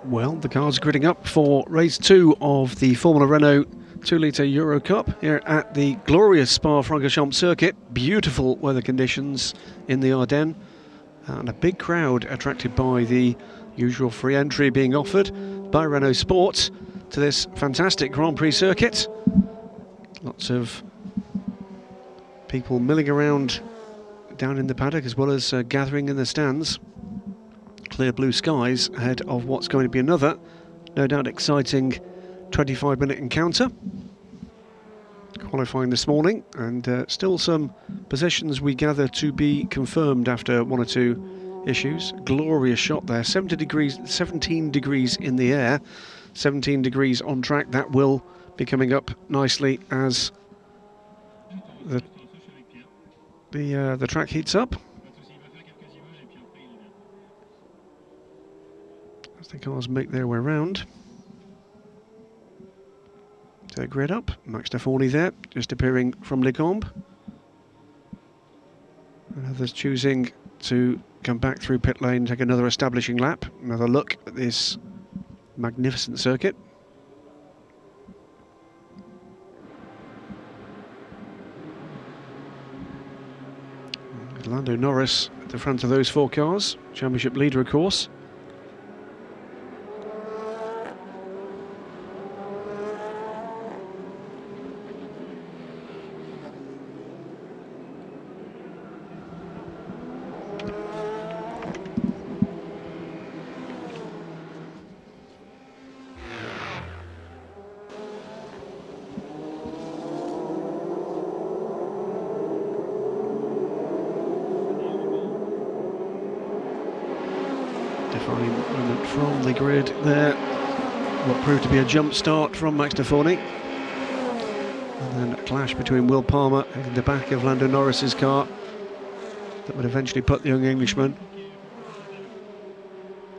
Well, the cars gridding up for race 2 of the Formula Renault 2-litre Eurocup here at the glorious Spa-Francorchamps circuit. Beautiful weather conditions in the Ardennes and a big crowd attracted by the usual free entry being offered by Renault Sport to this fantastic Grand Prix circuit. Lots of people milling around down in the paddock as well as gathering in the stands. Clear blue skies ahead of what's going to be another, no doubt exciting 25-minute encounter. Qualifying this morning, and still some positions we gather to be confirmed after one or two issues. Glorious shot there, 17 degrees in the air, 17 degrees on track. That will be coming up nicely as the track heats up. As the cars make their way round. So grid up, Max Stefani there, just appearing from Les Combes. And others choosing to come back through pit lane, take another establishing lap, another look at this magnificent circuit. Lando Norris at the front of those four cars, championship leader of course. Defining moment from the grid there, what proved to be a jump start from Max Stefani, and then a clash between Will Palmer in the back of Lando Norris's car that would eventually put the young Englishman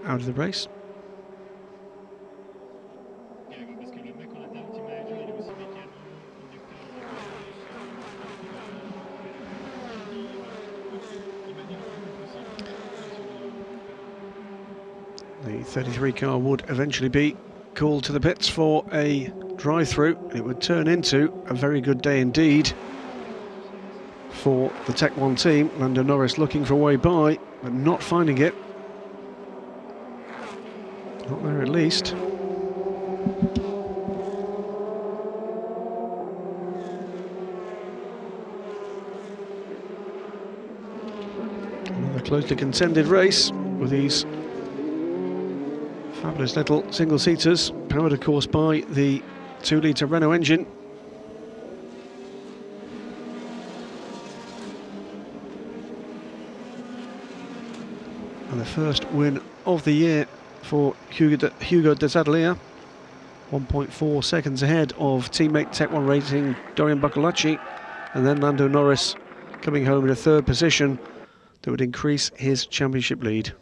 out of the race. The 33 car would eventually be called to the pits for a drive-through. It would turn into a very good day indeed for the Tech 1 team. Lando Norris looking for a way by, but not finding it. Not there at least. Another closely contended race with these fabulous little single-seaters, powered of course by the 2-litre Renault engine. And the first win of the year for Hugo de Zadelier, 1.4 seconds ahead of teammate Tech 1 Racing Dorian Buccolacci, and then Lando Norris coming home in a third position that would increase his championship lead.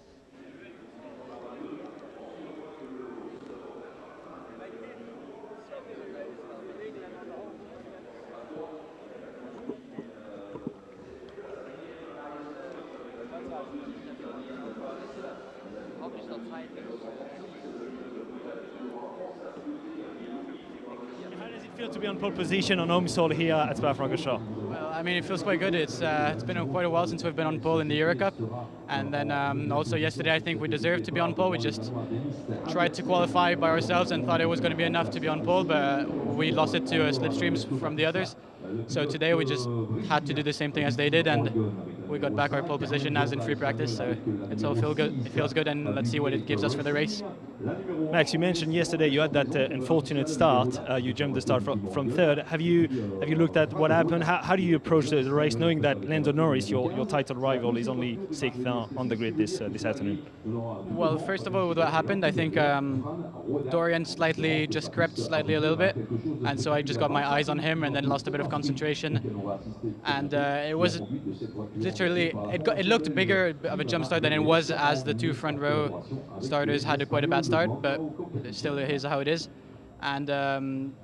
How does it feel to be on pole position on home soil here at Spa-Francorchamps? Well, I mean, it feels quite good. It's been quite a while since we've been on pole in the Eurocup, and then also yesterday I think we deserved to be on pole. We just tried to qualify by ourselves and thought it was going to be enough to be on pole, but we lost it to slipstreams from the others. So today we just had to do the same thing as they did, and we got back our pole position as in free practice. So it's all feel good. It feels good, and let's see what it gives us for the race. Max, you mentioned yesterday you had that unfortunate start. You jumped the start from third. Have you looked at what happened? How do you approach the race, knowing that Lando Norris, your title rival, is only sixth on the grid this afternoon? Well, first of all, with what happened, I think Dorian just crept slightly a little bit, and so I just got my eyes on him and then lost a bit of concentration. And it was literally, it looked bigger of a jump start than it was, as the two front row starters had quite a bad start, but still it is how it is. And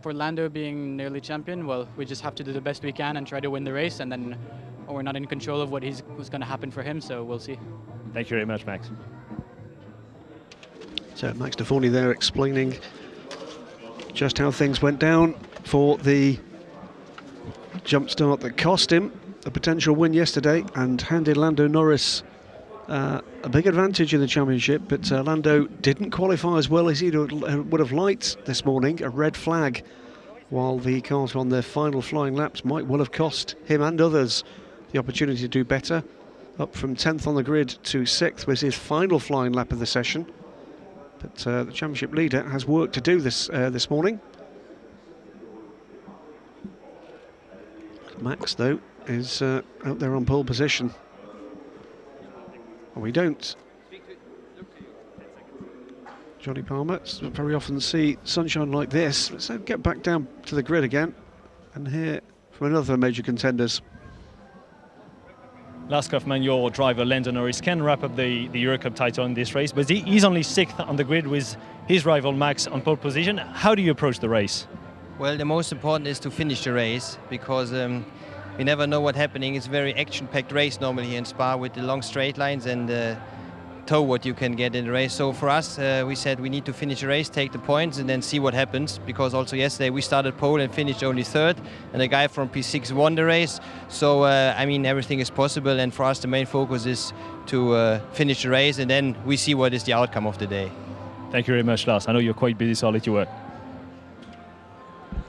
for Lando being nearly champion, well, we just have to do the best we can and try to win the race, and then we're not in control of what's going to happen for him, so we'll see. Thank you very much, Max. So Max Deforney there explaining just how things went down for the jump start that cost him a potential win yesterday and handed Lando Norris a big advantage in the championship, but Lando didn't qualify as well as he would have liked this morning. A red flag while the cars were on their final flying laps might well have cost him and others the opportunity to do better. Up from 10th on the grid to 6th was his final flying lap of the session. But the championship leader has work to do this morning. Max, though, is out there on pole position. We don't, Johnny Palmer, very often see sunshine like this. Let's get back down to the grid again and hear from another major contenders. Last Kaufman, your driver Lando Norris can wrap up the Eurocup title in this race, but he's only 6th on the grid with his rival Max on pole position. How do you approach the race? Well, the most important is to finish the race, because we never know what's happening. It's a very action-packed race normally here in Spa with the long straight lines and tow what you can get in the race. So for us, we said we need to finish the race, take the points, and then see what happens. Because also yesterday we started pole and finished only 3rd, and a guy from P6 won the race. So I mean, everything is possible, and for us the main focus is to finish the race, and then we see what is the outcome of the day. Thank you very much, Lars. I know you're quite busy, so I'll let you work.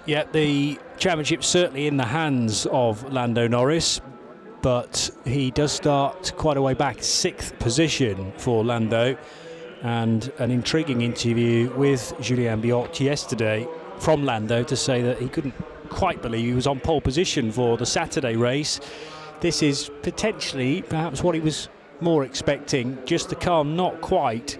Yeah, the championship's certainly in the hands of Lando Norris, but he does start quite a way back, 6th position for Lando, and an intriguing interview with Julien Biot yesterday from Lando to say that he couldn't quite believe he was on pole position for the Saturday race. This is potentially perhaps what he was more expecting, just the car not quite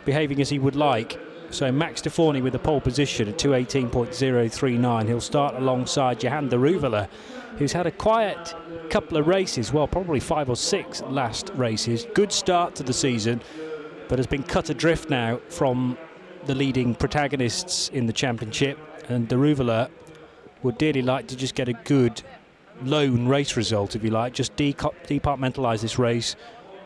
behaving as he would like. So Max Deforney with the pole position at 2:18.039. He'll start alongside Johan de Ruvela, who's had a quiet couple of races, well, probably 5 or 6 last races. Good start to the season, but has been cut adrift now from the leading protagonists in the championship. And de Ruvela would dearly like to just get a good lone race result, if you like, just departmentalise this race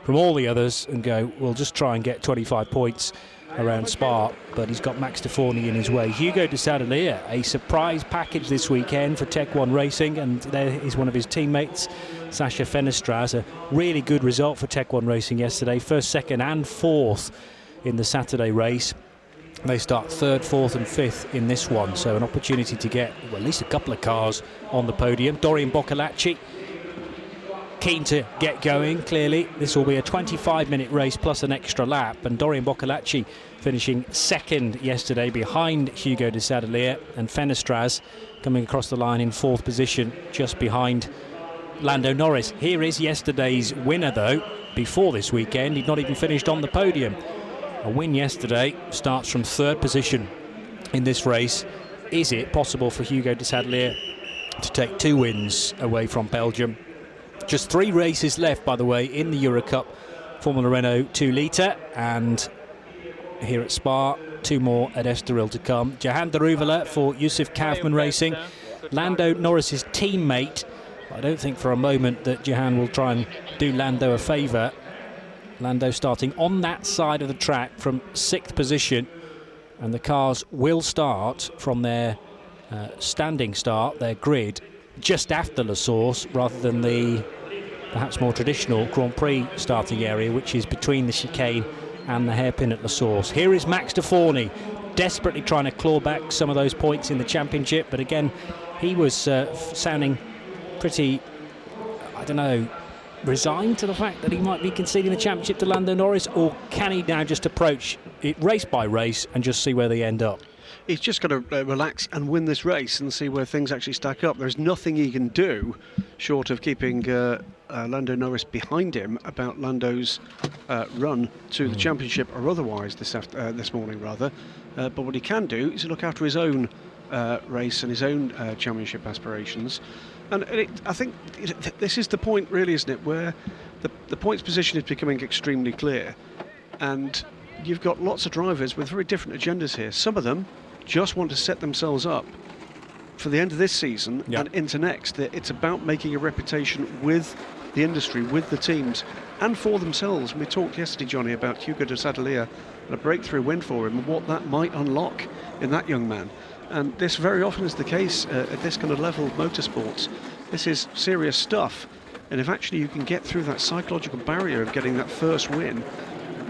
from all the others and go, we'll just try and get 25 points around Spa, but he's got Max Deforney in his way. Hugo de Sadalier, a surprise package this weekend for Tech 1 Racing, and there is one of his teammates, Sacha Fenestraz. A really good result for Tech 1 Racing yesterday, 1st, 2nd and 4th in the Saturday race. They start 3rd, 4th and 5th in this one, so an opportunity to get well, at least a couple of cars on the podium. Dorian Boccolacci keen to get going. Clearly this will be a 25-minute race plus an extra lap, and Dorian Boccolacci finishing 2nd yesterday behind Hugo de Sadalier, and Fenestraz coming across the line in 4th position just behind Lando Norris. Here is yesterday's winner though. Before this weekend he'd not even finished on the podium. A win yesterday, starts from 3rd position in this race. Is it possible for Hugo de Sadalier to take 2 wins away from Belgium? Just 3 races left, by the way, in the Eurocup Formula Renault 2 litre, and here at Spa, 2 more at Estoril to come. Johan de Ruvela for Youssef Kaufman Racing, Lando Norris's teammate. I don't think for a moment that Johan will try and do Lando a favour. Lando starting on that side of the track from 6th position, and the cars will start from their standing start, their grid, just after La Source, rather than the perhaps more traditional Grand Prix starting area, which is between the chicane and the hairpin at La Source. Here is Max Deforney, desperately trying to claw back some of those points in the championship, but again he was sounding pretty, I don't know, resigned to the fact that he might be conceding the championship to Lando Norris, or can he now just approach it race by race and just see where they end up? He's just got to relax and win this race and see where things actually stack up. There's nothing he can do short of keeping Lando Norris behind him about Lando's run to the championship, or otherwise this morning rather. But what he can do is look after his own race and his own championship aspirations. And I think this is the point, really, isn't it, where the points position is becoming extremely clear, and you've got lots of drivers with very different agendas here. Some of them just want to set themselves up for the end of this season and into next. It's about making a reputation with the industry, with the teams, and for themselves. We talked yesterday, Johnny, about Hugo de Sadalier and a breakthrough win for him and what that might unlock in that young man. And this very often is the case at this kind of level of motorsports. This is serious stuff. And if actually you can get through that psychological barrier of getting that first win,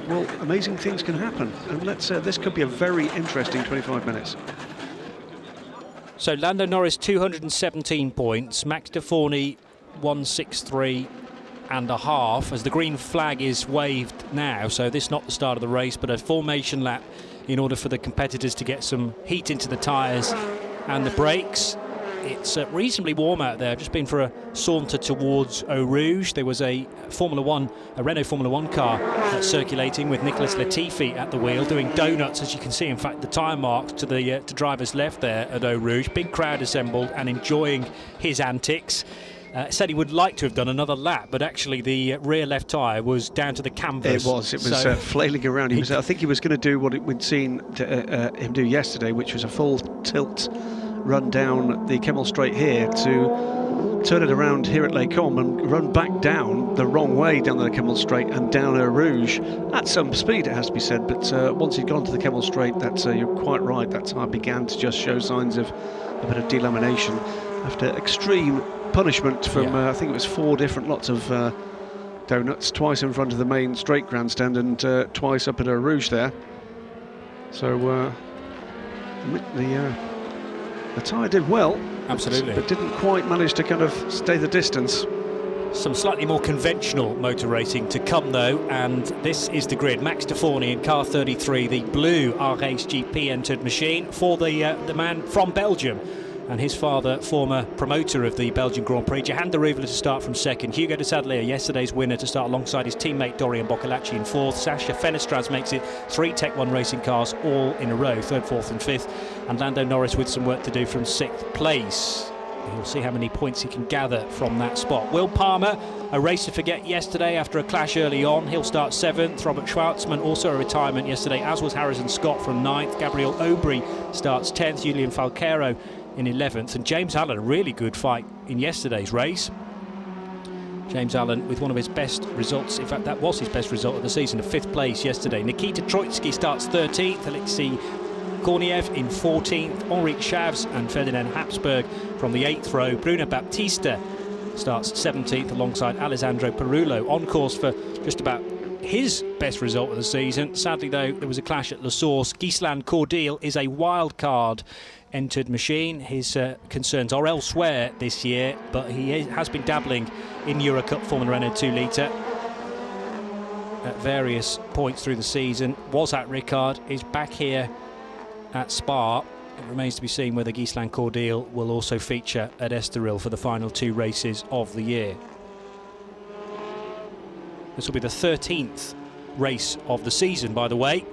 well, amazing things can happen. And this could be a very interesting 25 minutes. So Lando Norris 217 points, Max Deforny 163.5 as the green flag is waved now. So this is not the start of the race, but a formation lap in order for the competitors to get some heat into the tyres and the brakes. It's reasonably warm out there. I've just been for a saunter towards Eau Rouge. There was a Renault Formula 1 car circulating with Nicolas Latifi at the wheel, doing donuts, as you can see. In fact, the tyre marks to the driver's left there at Eau Rouge. Big crowd assembled and enjoying his antics. Said he would like to have done another lap, but actually the rear left tyre was down to the canvas. It was flailing around. I think he was going to do what we'd seen him do yesterday, which was a full tilt run down the Kemmel Straight here to turn it around here at Les Combes and run back down the wrong way down the Kemmel Straight and down Eau Rouge at some speed, it has to be said. But once he'd gone to the Kemmel Straight, you're quite right, that tyre began to just show signs of a bit of delamination after extreme punishment from I think it was 4 different lots of donuts, twice in front of the main straight grandstand and twice up at Eau Rouge there. So the tyre did well, absolutely, but didn't quite manage to kind of stay the distance. Some slightly more conventional motor racing to come though, and this is the grid. Max Deforny in car 33, the blue RHGP entered machine for the man from Belgium, and his father, former promoter of the Belgian Grand Prix. Jehan Daruvala to start from second. Hugo de Sadalier, yesterday's winner, to start alongside his teammate Dorian Boccolacci in fourth. Sasha Fenestraz makes it 3 Tech 1 racing cars all in a row, third, fourth and fifth. And Lando Norris with some work to do from 6th place. We'll see how many points he can gather from that spot. Will Palmer, a race to forget yesterday after a clash early on. He'll start 7th. Robert Schwartzman, also a retirement yesterday, as was Harrison Scott from 9th. Gabriel Aubry starts 10th. Julian Falqueiro in 11th. And James Allen, a really good fight in yesterday's race. James Allen with one of his best results. In fact, that was his best result of the season, a 5th place yesterday. Nikita Troitsky starts 13th. Alexei Korniev in 14th. Henrik Chavs and Ferdinand Habsburg from the 8th row. Bruno Baptista starts 17th alongside Alessandro Perullo, on course for just about his best result of the season. Sadly though, there was a clash at La Source. Gislan Cordial is a wild card entered machine. His concerns are elsewhere this year, but he has been dabbling in Eurocup Formula Renault 2 litre at various points through the season. Was at Ricard, is back here at Spa. It remains to be seen whether Gislan Cordial will also feature at Estoril for the final 2 races of the year. This will be the 13th race of the season, by the way.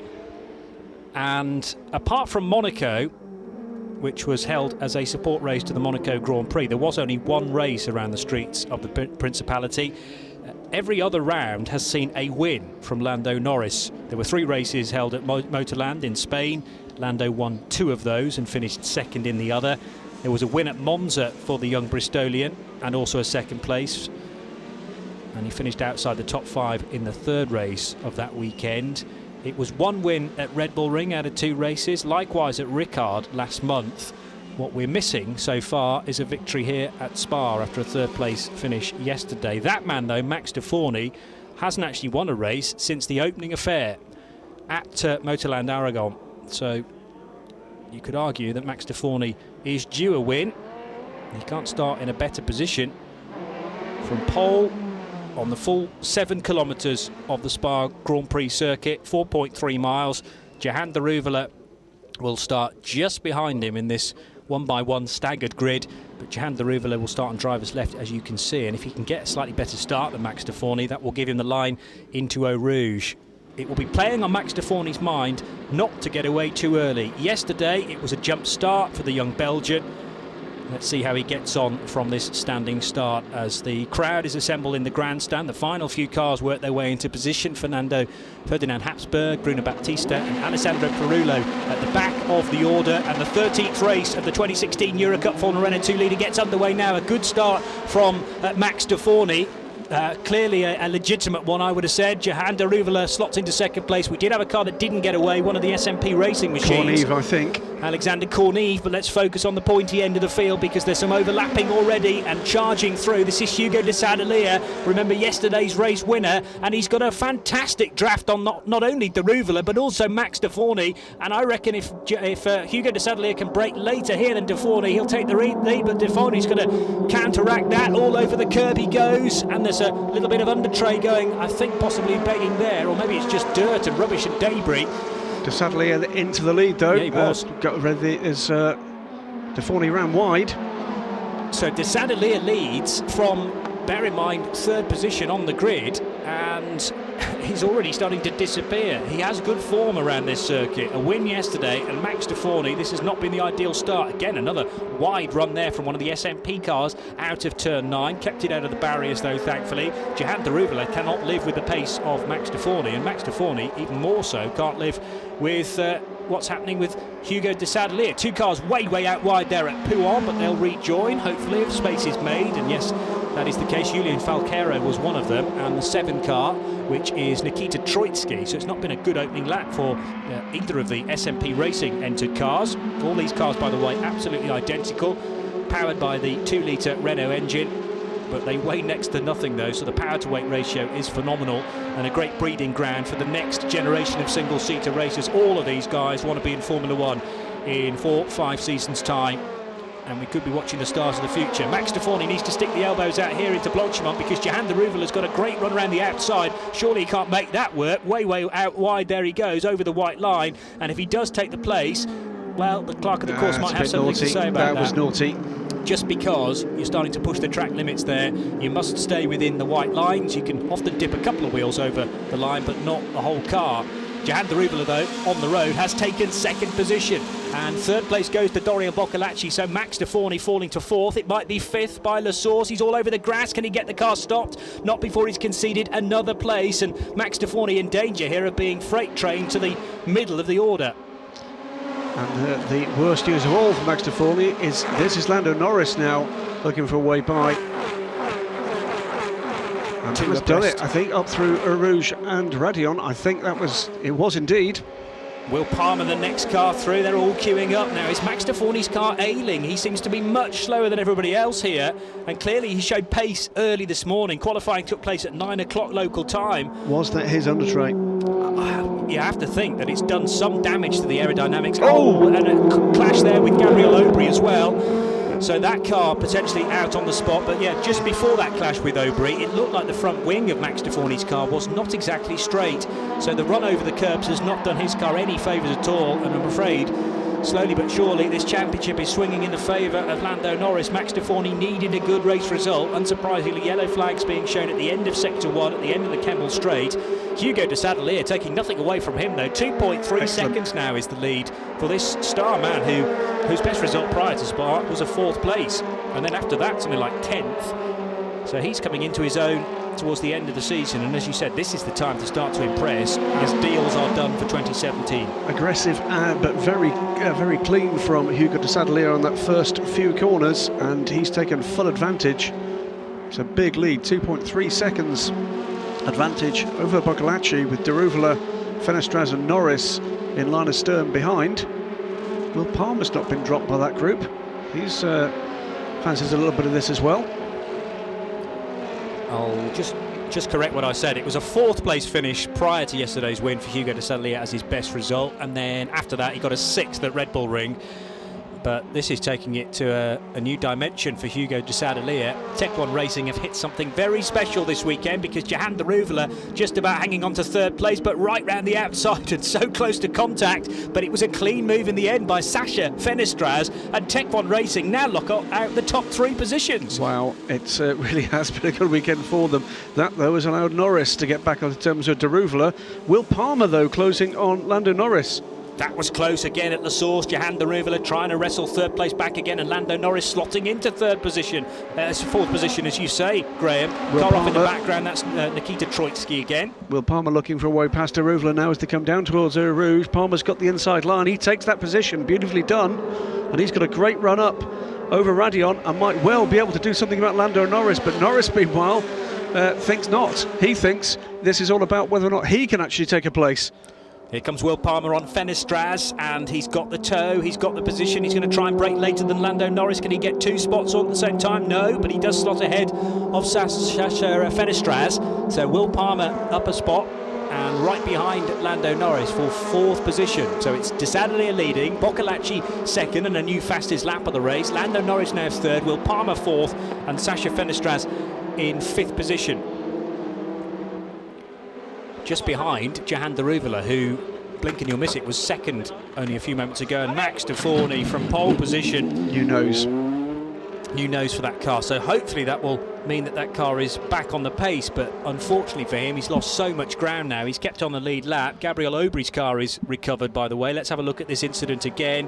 And apart from Monaco, which was held as a support race to the Monaco Grand Prix, there was only 1 race around the streets of the Principality. Every other round has seen a win from Lando Norris. There were 3 races held at Motorland in Spain. Lando won 2 of those and finished 2nd in the other. There was a win at Monza for the young Bristolian and also a 2nd place. And he finished outside the top 5 in the 3rd race of that weekend. It was 1 win at Red Bull Ring out of 2 races, likewise at Ricard last month. What we're missing so far is a victory here at Spa after a 3rd place finish yesterday. That man though, Max Deforny, hasn't actually won a race since the opening affair at Motorland Aragon. So you could argue that Max Deforny is due a win. He can't start in a better position. From pole on the full 7 kilometres of the Spa Grand Prix circuit, 4.3 miles. Jehan Daruvala will start just behind him in this 1x1 staggered grid, but Jehan Daruvala will start on driver's left, as you can see, and if he can get a slightly better start than Max Deforny, that will give him the line into Eau Rouge. It will be playing on Max Deforny's mind not to get away too early. Yesterday it was a jump start for the young Belgian. Let's see how he gets on from this standing start as the crowd is assembled in the grandstand. The final few cars work their way into position. Ferdinand Habsburg, Bruno Baptista and Alessandro Perullo at the back of the order. And the 13th race of the 2016 Eurocup Formula Renault 2 leader gets underway now. A good start from Max Deforny. Clearly a legitimate one, I would have said. Johan de Reuveler slots into second place. We did have a car that didn't get away, one of the SMP Racing machines. Corneve, I think. Alexander Corneve, but let's focus on the pointy end of the field because there's some overlapping already and charging through. This is Hugo de Sadalier, remember yesterday's race winner, and he's got a fantastic draft on not only de Reuveler but also Max de Forney, and I reckon if Hugo de Sadalier can break later here than de Forney, he'll take the lead, but de Forney's going to counteract that. All over the curb he goes, and there's a little bit of under tray going, I think possibly begging there, or maybe it's just dirt and rubbish and debris. De Sadalier into the lead though. Yeah, he was. Got ready as de Forney ran wide. So de Sadalier leads from, bear in mind, third position on the grid, and he's already starting to disappear. He has good form around this circuit. A win yesterday, and Max de Forney, this has not been the ideal start. Again, another wide run there from one of the SMP cars out of turn 9. Kept it out of the barriers though, thankfully. Johan de Reuveler cannot live with the pace of Max de Forney, and Max de Forney, even more so, can't live with what's happening with Hugo de Sadalier. Two cars way out wide there at Pouhon, but they'll rejoin, hopefully, if space is made, and yes, that is the case. Julian Falqueiro was one of them, and the 7 car, which is Nikita Troitsky. So it's not been a good opening lap for either of the SMP Racing entered cars. All these cars, by the way, absolutely identical, powered by the 2-litre Renault engine, but they weigh next to nothing though, so the power to weight ratio is phenomenal and a great breeding ground for the next generation of single-seater racers. All of these guys want to be in Formula 1 in 4-5 seasons time, and we could be watching the stars of the future. Max de Forney needs to stick the elbows out here into Blanchimont because Johan de Reuveler's got a great run around the outside. Surely he can't make that work. Way out wide there he goes over the white line, and if he does take the place, well, the clerk of the course might have something to say about that. That was naughty. Just because you're starting to push the track limits there, you must stay within the white lines. You can often dip a couple of wheels over the line, but not the whole car. Johan de Reuveler, though, on the road, has taken second position. And third place goes to Dorian Boccolacci, so Max de Forney falling to fourth. It might be fifth by La Source. He's all over the grass. Can he get the car stopped? Not before he's conceded another place. And Max de Forney in danger here of being freight trained to the middle of the order. And the worst news of all for Max de Forney is this is Lando Norris now looking for a way by. And he has done it, I think, up through Eau Rouge and Raidillon. I think it was indeed. Will Palmer, the next car through, they're all queuing up now. Is Max de Forney's car ailing? He seems to be much slower than everybody else here, and clearly he showed pace early this morning. Qualifying took place at 9 o'clock local time. Was that his under tray? You have to think that it's done some damage to the aerodynamics. Oh, and a clash there with Gabriel Aubry as well. So that car potentially out on the spot, but yeah, just before that clash with Aubry, it looked like the front wing of Max de Forney's car was not exactly straight. So the run over the curbs has not done his car any favours at all, and I'm afraid, slowly but surely, this championship is swinging in the favour of Lando Norris. Max de Forney needed a good race result. Unsurprisingly, yellow flags being shown at the end of Sector 1, at the end of the Kemmel Straight. Hugo de Sadalier taking nothing away from him, though. 2.3 seconds now is the lead for this star man whose best result prior to Spa was a 4th place. And then after that, something like 10th. So he's coming into his own towards the end of the season, and as you said, this is the time to start to impress as deals are done for 2017. Aggressive but very clean from Hugo de Sadalier on that first few corners, and he's taken full advantage. It's a big lead, 2.3 seconds advantage over Boccolacci, with de Reuveler, Fenestraz and Norris in line astern behind. Will Palmer's not been dropped by that group. He's fancies a little bit of this as well. I'll just correct what I said. It was a 4th place finish prior to yesterday's win for Hugo de Sadalier as his best result, and then after that he got a 6th at Red Bull Ring. But this is taking it to a new dimension for Hugo de Sadalier. Tech 1 Racing have hit something very special this weekend, because Johan de Reuveler just about hanging on to 3rd place, but right round the outside and so close to contact. But it was a clean move in the end by Sacha Fenestraz, and Tech 1 Racing now lock out the top 3 positions. Wow, it really has been a good weekend for them. That, though, has allowed Norris to get back on terms with de Reuveler. Will Palmer, though, closing on Lando Norris. That was close again at La Source. Johan de Reuveler trying to wrestle 3rd place back again, and Lando Norris slotting into 3rd position. 4th position, as you say, Graham. Car off in the background, that's Nikita Troitsky again. Will Palmer looking for a way past de Reuveler now as they come down towards Eau Rouge. Palmer's got the inside line. He takes that position, beautifully done. And he's got a great run up over Raidillon and might well be able to do something about Lando Norris. But Norris, meanwhile, thinks not. He thinks this is all about whether or not he can actually take a place. Here comes Will Palmer on Fenestraz, and he's got the toe, he's got the position, he's going to try and break later than Lando Norris. Can he get 2 spots all at the same time? No, but he does slot ahead of Sasha Fenestraz. So Will Palmer up a spot, and right behind Lando Norris for 4th position. So it's De Sadeleer leading, Boccolacci 2nd, and a new fastest lap of the race. Lando Norris now 3rd, Will Palmer 4th, and Sasha Fenestraz in 5th position. Just behind Jahan Daruvala, who, blink and you'll miss it, was 2nd only a few moments ago, and Max de Forney from pole position. New nose for that car, so hopefully that will mean that that car is back on the pace, but unfortunately for him, he's lost so much ground now. He's kept on the lead lap. Gabriel Aubry's car is recovered, by the way. Let's have a look at this incident again.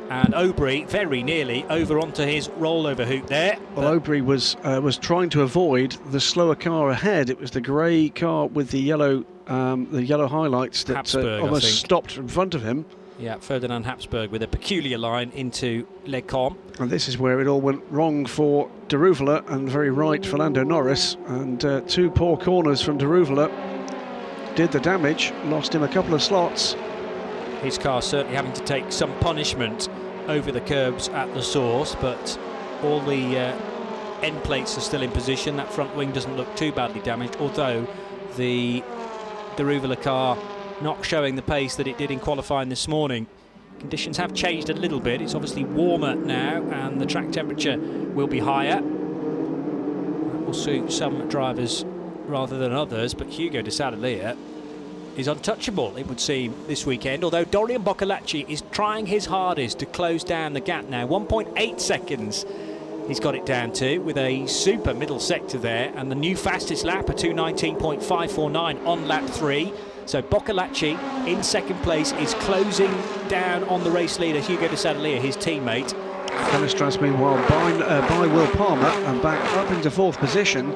And Aubry very nearly over onto his rollover hoop there. Well, Aubry was trying to avoid the slower car ahead. It was the grey car with the yellow highlights that almost stopped in front of him. Yeah, Ferdinand Habsburg with a peculiar line into Les Combes. And this is where it all went wrong for Daruvala and very right for Lando Norris. And 2 poor corners from Daruvala did the damage, lost him a couple of slots. His car certainly having to take some punishment over the curbs at the source, but all the end plates are still in position. That front wing doesn't look too badly damaged, although the Daruvala car not showing the pace that it did in qualifying this morning. Conditions have changed a little bit. It's obviously warmer now, and the track temperature will be higher. That will suit some drivers rather than others, but Hugo de Sadeleer is untouchable, it would seem, this weekend, although Dorian Boccolacci is trying his hardest to close down the gap now. 1.8 seconds he's got it down to, with a super middle sector there, and the new fastest lap, a 2:19.549 on lap 3. So Boccolacci in 2nd place is closing down on the race leader Hugo de Sadeleer, his teammate. Fenestraz meanwhile by Will Palmer and back up into 4th position.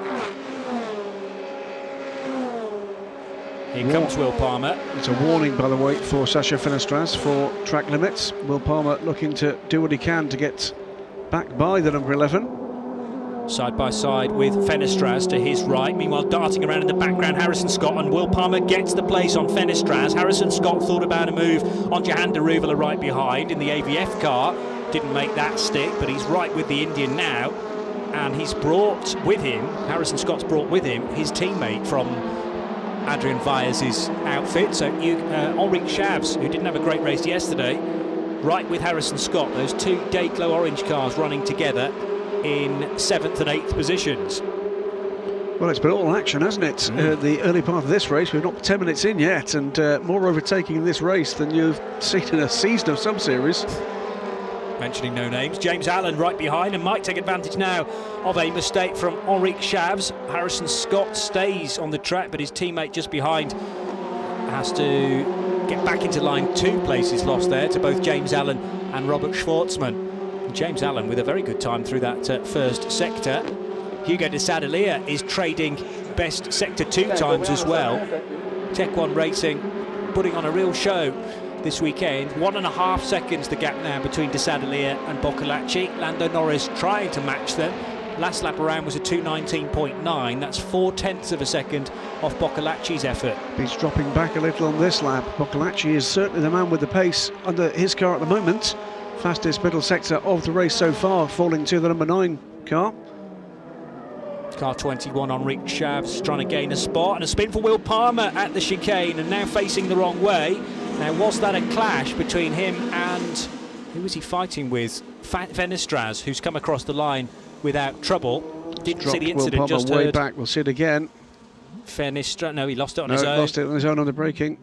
Here comes Will Palmer. It's a warning, by the way, for Sasha Fenestraz for track limits. Will Palmer looking to do what he can to get back by the number 11. Side by side with Fenestraz to his right. Meanwhile, darting around in the background, Harrison Scott, and Will Palmer gets the place on Fenestraz. Harrison Scott thought about a move on Jahan Daruvala right behind in the AVF car. Didn't make that stick, but he's right with the Indian now. And he's brought with him, Harrison Scott's brought with him, his teammate from Adrian Vailles's outfit. So Henrik Schavs, who didn't have a great race yesterday, right with Harrison Scott. Those 2 Dayglow orange cars running together in 7th and 8th positions. Well, it's been all action, hasn't it? The early part of this race, we're not 10 minutes in yet, and more overtaking in this race than you've seen in a season of some series. Mentioning no names, James Allen right behind, and might take advantage now of a mistake from Henrik Schavs. Harrison Scott stays on the track, but his teammate just behind has to get back into line. 2 places lost there to both James Allen and Robert Schwartzman. James Allen with a very good time through that 1st sector. Hugo de Sadeleer is trading best sector 2 times as well. Tech 1 Racing putting on a real show this weekend. 1.5 seconds the gap now between de Sadeleer and Boccolacci. Lando Norris trying to match them. Last lap around was a 2:19.9. That's 0.4 of a second off Boccolacci's effort. He's dropping back a little on this lap. Boccolacci is certainly the man with the pace under his car at the moment. Fastest middle sector of the race so far, falling to the number 9 car. Car 21 on Henrik Schavs trying to gain a spot, and a spin for Will Palmer at the chicane, and now facing the wrong way. Now, was that a clash between him and, who was he fighting with? Fenestraz, who's come across the line without trouble. Didn't see the incident, Will Palmer just way heard. Back, we'll see it again. Fenestraz, no, he lost it on his own. Lost it on his own on the braking.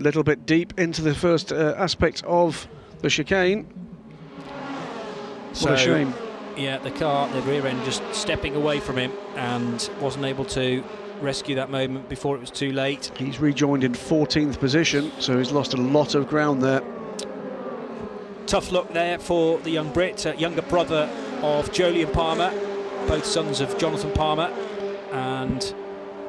Little bit deep into the first aspect of the chicane. What a shame. Yeah, the car, the rear end just stepping away from him and wasn't able to rescue that moment before it was too late. He's rejoined in 14th position, so he's lost a lot of ground there. Tough luck there for the young Brit, younger brother of Jolyon Palmer, both sons of Jonathan Palmer. And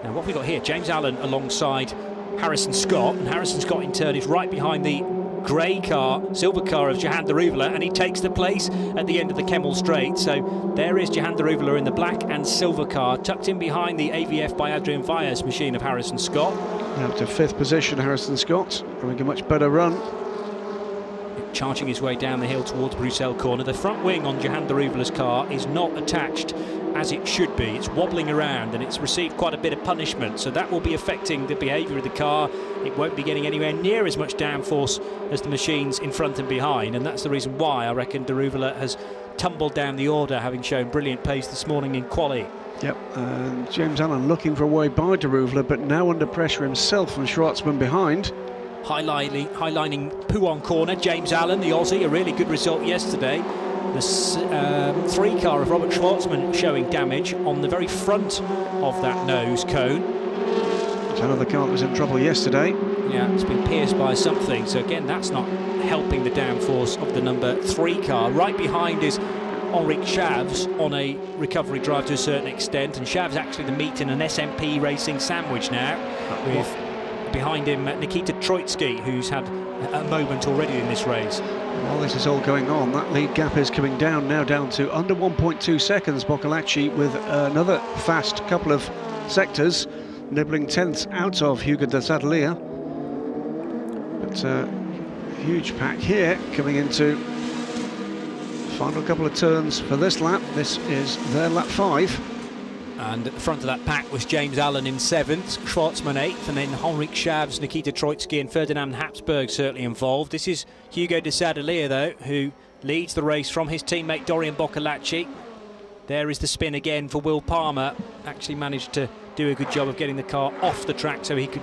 now what have we got here? James Allen alongside Harrison Scott, and Harrison Scott in turn is right behind the grey car, silver car of Jehan Daruvala, and he takes the place at the end of the Kemmel Straight. So there is Jehan Daruvala in the black and silver car, tucked in behind the AVF by Adrian Valles machine of Harrison Scott. Now to 5th position, Harrison Scott, having a much better run. Charging his way down the hill towards Bruxelles corner. The front wing on Jehan Daruvala's car is not attached as it should be. It's wobbling around and it's received quite a bit of punishment, so that will be affecting the behaviour of the car. It won't be getting anywhere near as much downforce as the machines in front and behind, and that's the reason why I reckon Daruvala has tumbled down the order, having shown brilliant pace this morning in quali. Yep, and James Allen looking for a way by Daruvala, but now under pressure himself from Schwartzman behind. Highlining Pouon corner, James Allen, the Aussie, a really good result yesterday. The 3 car of Robert Schwartzman showing damage on the very front of that nose cone. It's another car that was in trouble yesterday. Yeah, it's been pierced by something, so again that's not helping the downforce of the number 3 car. Right behind is Henrik Chavs on a recovery drive to a certain extent, and Chavs actually the meat in an SMP Racing sandwich now, with behind him Nikita Troitsky, who's had a moment already in this race. While this is all going on, that lead gap is coming down now, down to under 1.2 seconds. Boccolacci with another fast couple of sectors, nibbling tenths out of Hugo de Sadeleer. But huge pack here coming into final couple of turns for this lap. This is their lap 5. And at the front of that pack was James Allen in 7th, Schwartzman 8th, and then Henrik Chavs, Nikita Troitsky and Ferdinand Habsburg certainly involved. This is Hugo de Sadeleer, though, who leads the race from his teammate Dorian Boccolacci. There is the spin again for Will Palmer. Actually managed to do a good job of getting the car off the track so he could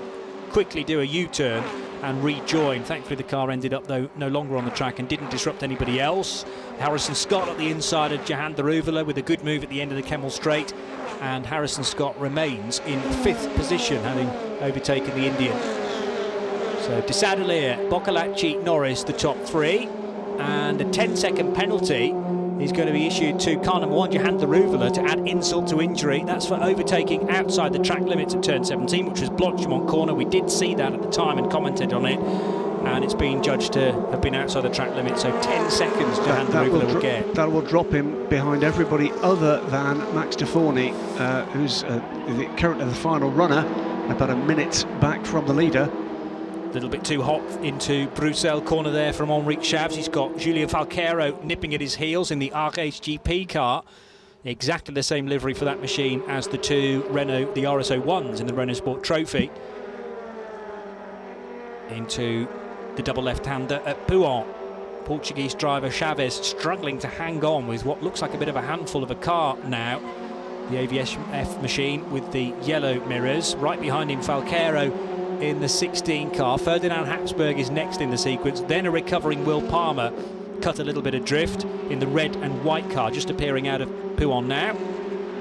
quickly do a U-turn and rejoin. Thankfully the car ended up though no longer on the track and didn't disrupt anybody else. Harrison Scott at the inside of Jehan Daruvala with a good move at the end of the Kemmel Straight, and Harrison Scott remains in 5th position, having overtaken the Indian. So de Sadeleer, Boccolacci, Norris, the top 3, and a 10-second penalty is going to be issued to car number 1, Jehan Daruvala, to add insult to injury. That's for overtaking outside the track limits at turn 17, which was Blanchimont corner. We did see that at the time and commented on it, and it's been judged to have been outside the track limit, so 10 seconds Jehan Daruvala will get. That will drop him behind everybody other than Max de Forny, who's currently the final runner, about a minute back from the leader. A little bit too hot into Bruxelles corner there from Henrik Chavs. He's got Julien Falqueiro nipping at his heels in the RHGP car. Exactly the same livery for that machine as the 2 Renault, the RS01s in the Renault Sport Trophy. Into the double left-hander at Pouon. Portuguese driver Chaves struggling to hang on with what looks like a bit of a handful of a car now. The AVF machine with the yellow mirrors. Right behind him Falqueiro in the 16 car. Ferdinand Habsburg is next in the sequence, then a recovering Will Palmer cut a little bit adrift in the red and white car, just appearing out of Pouon now,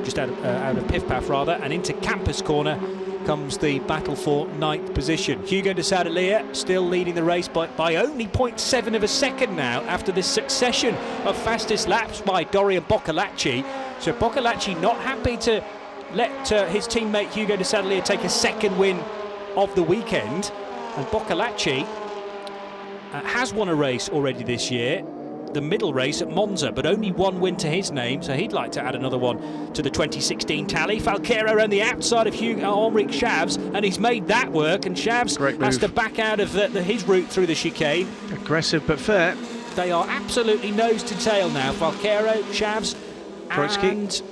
just out of Pif Paf rather, and into Campus corner comes the battle for 9th position. Hugo de Sadeleer still leading the race by only 0.7 of a second now after this succession of fastest laps by Dorian Boccolacci. So Boccolacci not happy to let his teammate Hugo de Sadeleer take a second win of the weekend, and Boccolacci has won a race already this year, the middle race at Monza, but only 1 win to his name, so he'd like to add another one to the 2016 tally. Falqueiro around the outside of Henrik Chavs, and he's made that work, and Chavs has to back out of his route through the chicane. Aggressive but fair. They are absolutely nose to tail now. Falqueiro, Chavs and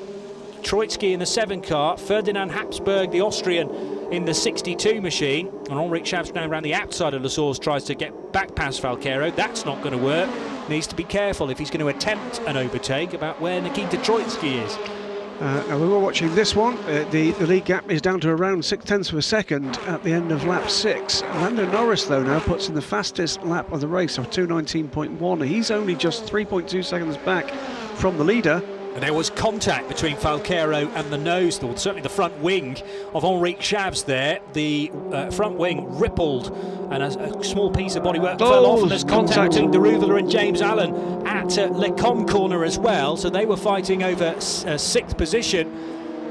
Troitsky in the 7 car, Ferdinand Habsburg, the Austrian, in the 62 machine, and Henrik Chavs now around the outside of Lasors tries to get back past Falqueiro. That's not going to work. Needs to be careful if he's going to attempt an overtake about where Nikita Troitsky is. Now we were watching this one. The lead gap is down to around 0.6 of a second at the end of lap 6. Lando Norris, though, now puts in the fastest lap of the race of 2:19.1. He's only just 3.2 seconds back from the leader. And there was contact between Falqueiro and the nose, certainly the front wing of Henrik Chavs there. The front wing rippled and a small piece of bodywork fell off, and there's contact between Daruvala and James Allen at Lecombe corner as well. So they were fighting over 6th position,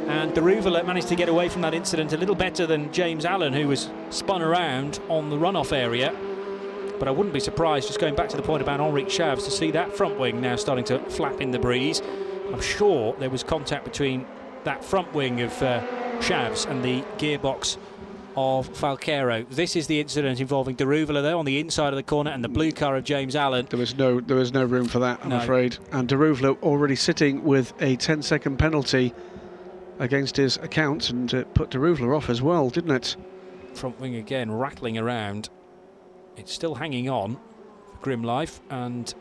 and Daruvala managed to get away from that incident a little better than James Allen, who was spun around on the runoff area. But I wouldn't be surprised, just going back to the point about Henrik Chavs, to see that front wing now starting to flap in the breeze. I'm sure there was contact between that front wing of Chavs and the gearbox of Falqueiro. This is the incident involving De Ruyveler there on the inside of the corner and the blue car of James Allen. There was no room for that, I'm afraid. And De Ruyveler already sitting with a 10-second penalty against his account, and it put De Ruyveler off as well, didn't it? Front wing again rattling around. It's still hanging on for grim life, and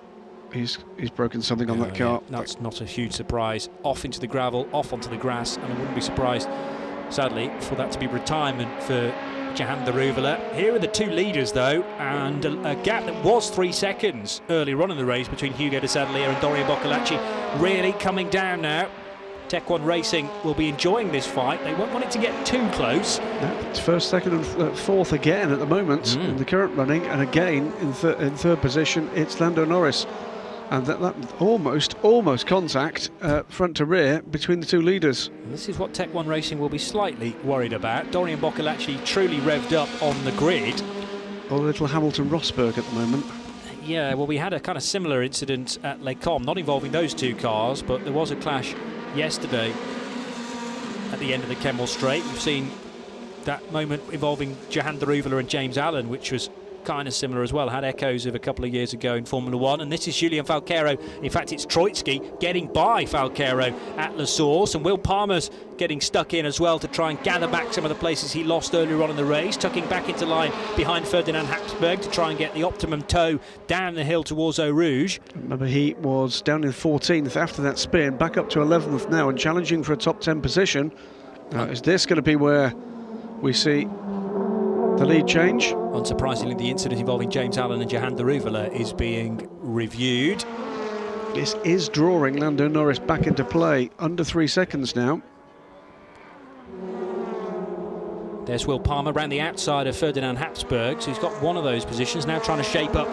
he's broken something on that car. Yeah, that's not a huge surprise. Off into the gravel, off onto the grass, and I wouldn't be surprised, sadly, for that to be retirement for Jehan De Ruyveler. Here are the two leaders, though, and a gap that was 3 seconds earlier on in the race between Hugo de Sadalier and Dorian Boccolacci really coming down now. Tech 1 Racing will be enjoying this fight. They won't want it to get too close. It's first, second and fourth again at the moment in the current running, and again in third position it's Lando Norris. And that almost contact front to rear between the two leaders. And this is what Tech 1 Racing will be slightly worried about. Dorian Boccolacci truly revved up on the grid. Or a little Hamilton Rosberg at the moment. Yeah, well, we had a kind of similar incident at Les Combes, not involving those two cars, but there was a clash yesterday at the end of the Kemmel Straight. We've seen that moment involving Jehan De Ruyveler and James Allen, which was kind of similar as well, had echoes of a couple of years ago in Formula 1. And this is Julian Falqueiro. In fact, it's Troitsky getting by Falqueiro at La Source, and Will Palmer's getting stuck in as well to try and gather back some of the places he lost earlier on in the race, tucking back into line behind Ferdinand Habsburg to try and get the optimum tow down the hill towards Eau Rouge. Remember, he was down in 14th after that spin, back up to 11th now and challenging for a top 10 position. Now, is this going to be where we see the lead change? Unsurprisingly, the incident involving James Allen and Jehan De Ruyveler is being reviewed. This is drawing Lando Norris back into play. Under 3 seconds now. There's Will Palmer around the outside of Ferdinand Habsburg, so he's got one of those positions, now trying to shape up